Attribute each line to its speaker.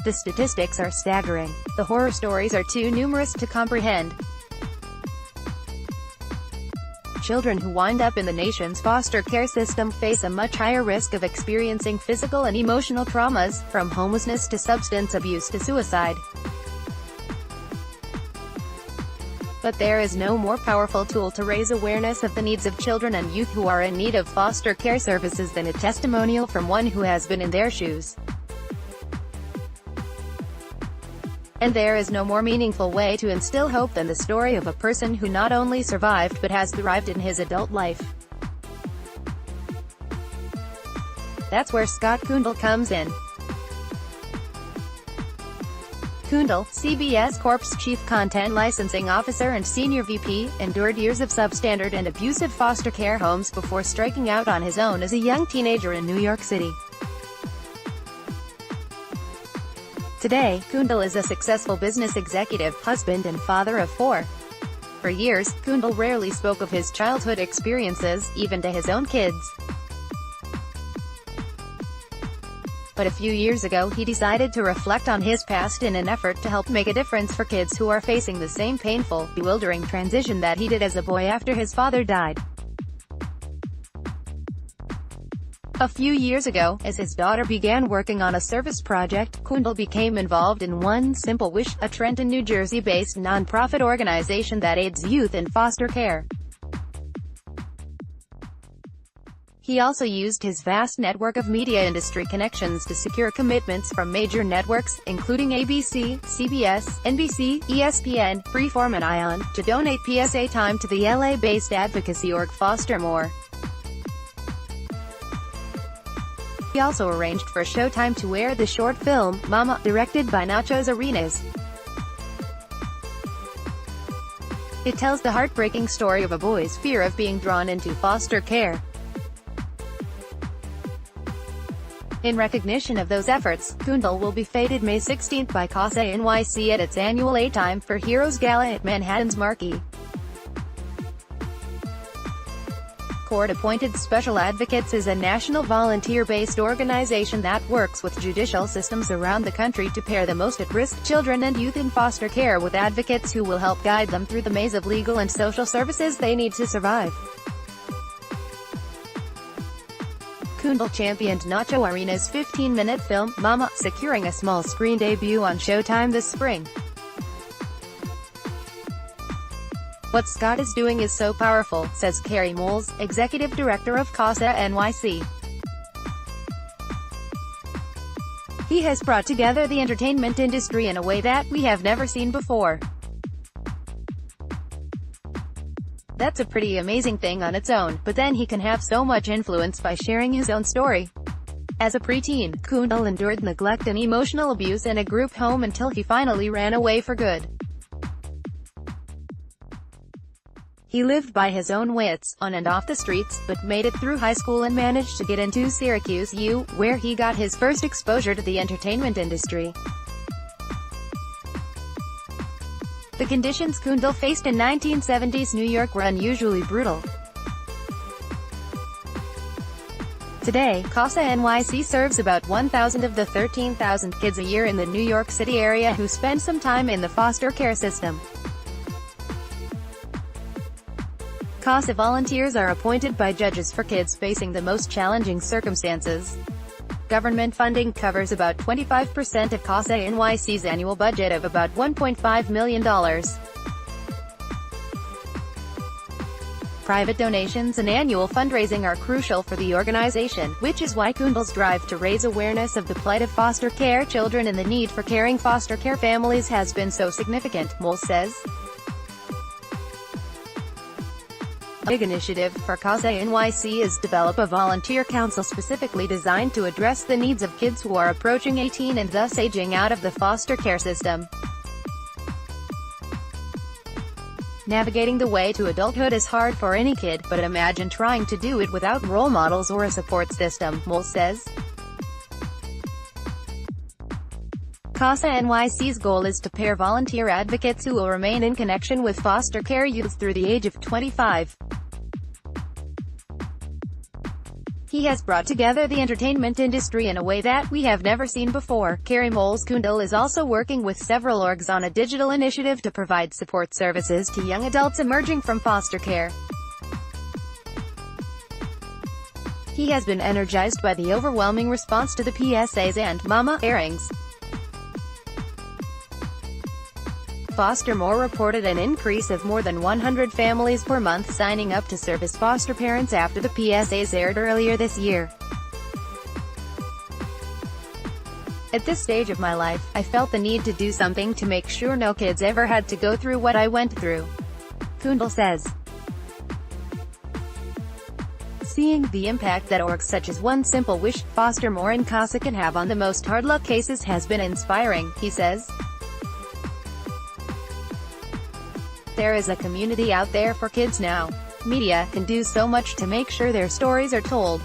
Speaker 1: The statistics are staggering. The horror stories are too numerous to comprehend. Children who wind up in the nation's foster care system face a much higher risk of experiencing physical and emotional traumas, from homelessness to substance abuse to suicide. But there is no more powerful tool to raise awareness of the needs of children and youth who are in need of foster care services than a testimonial from one who has been in their shoes. And there is no more meaningful way to instill hope than the story of a person who not only survived but has thrived in his adult life. That's where Scott Koondel comes in. Koondel, CBS Corp's Chief Content Licensing Officer and Senior VP, endured years of substandard and abusive foster care homes before striking out on his own as a young teenager in New York City. Today, Koondel is a successful business executive, husband and father of 4. For years, Koondel rarely spoke of his childhood experiences, even to his own kids. But a few years ago he decided to reflect on his past in an effort to help make a difference for kids who are facing the same painful, bewildering transition that he did as a boy after his father died. A few years ago, as his daughter began working on a service project, Koondel became involved in One Simple Wish, a Trenton, New Jersey-based non-profit organization that aids youth in foster care. He also used his vast network of media industry connections to secure commitments from major networks, including ABC, CBS, NBC, ESPN, Freeform and ION, to donate PSA time to the LA-based advocacy org Foster More. He also arranged for Showtime to air the short film, Mama, directed by Nacho Arenas. It tells the heartbreaking story of a boy's fear of being drawn into foster care. In recognition of those efforts, Koondel will be feted May 16 by CASA NYC at its annual A Time for Heroes Gala at Manhattan's Marquee. Court-appointed Special Advocates is a national volunteer-based organization that works with judicial systems around the country to pair the most at-risk children and youth in foster care with advocates who will help guide them through the maze of legal and social services they need to survive. Koondel championed Nacho Arenas' 15-minute film, Mama, securing a small screen debut on Showtime this spring. What Scott is doing is so powerful, says Carrie Moles, executive director of CASA NYC. He has brought together the entertainment industry in a way that we have never seen before. That's a pretty amazing thing on its own, but then he can have so much influence by sharing his own story. As a preteen, Koondel endured neglect and emotional abuse in a group home until he finally ran away for good. He lived by his own wits, on and off the streets, but made it through high school and managed to get into Syracuse U, where he got his first exposure to the entertainment industry. The conditions Koondel faced in 1970s New York were unusually brutal. Today, CASA NYC serves about 1,000 of the 13,000 kids a year in the New York City area who spend some time in the foster care system. CASA volunteers are appointed by judges for kids facing the most challenging circumstances. Government funding covers about 25% of CASA NYC's annual budget of about $1.5 million. Private donations and annual fundraising are crucial for the organization, which is why Koondel's drive to raise awareness of the plight of foster care children and the need for caring foster care families has been so significant, Moles says. A big initiative for CASA NYC is develop a volunteer council specifically designed to address the needs of kids who are approaching 18 and thus aging out of the foster care system. Navigating the way to adulthood is hard for any kid, but imagine trying to do it without role models or a support system, Moles says. CASA NYC's goal is to pair volunteer advocates who will remain in connection with foster care youth through the age of 25. He has brought together the entertainment industry in a way that we have never seen before. Carrie Moles Koondel is also working with several orgs on a digital initiative to provide support services to young adults emerging from foster care. He has been energized by the overwhelming response to the PSAs and Mama airings. Foster More reported an increase of more than 100 families per month signing up to serve as foster parents after the PSAs aired earlier this year. At this stage of my life, I felt the need to do something to make sure no kids ever had to go through what I went through, Koondel says. Seeing the impact that orgs such as One Simple Wish, Foster More and CASA can have on the most hard-luck cases has been inspiring, he says. There is a community out there for kids now. Media can do so much to make sure their stories are told.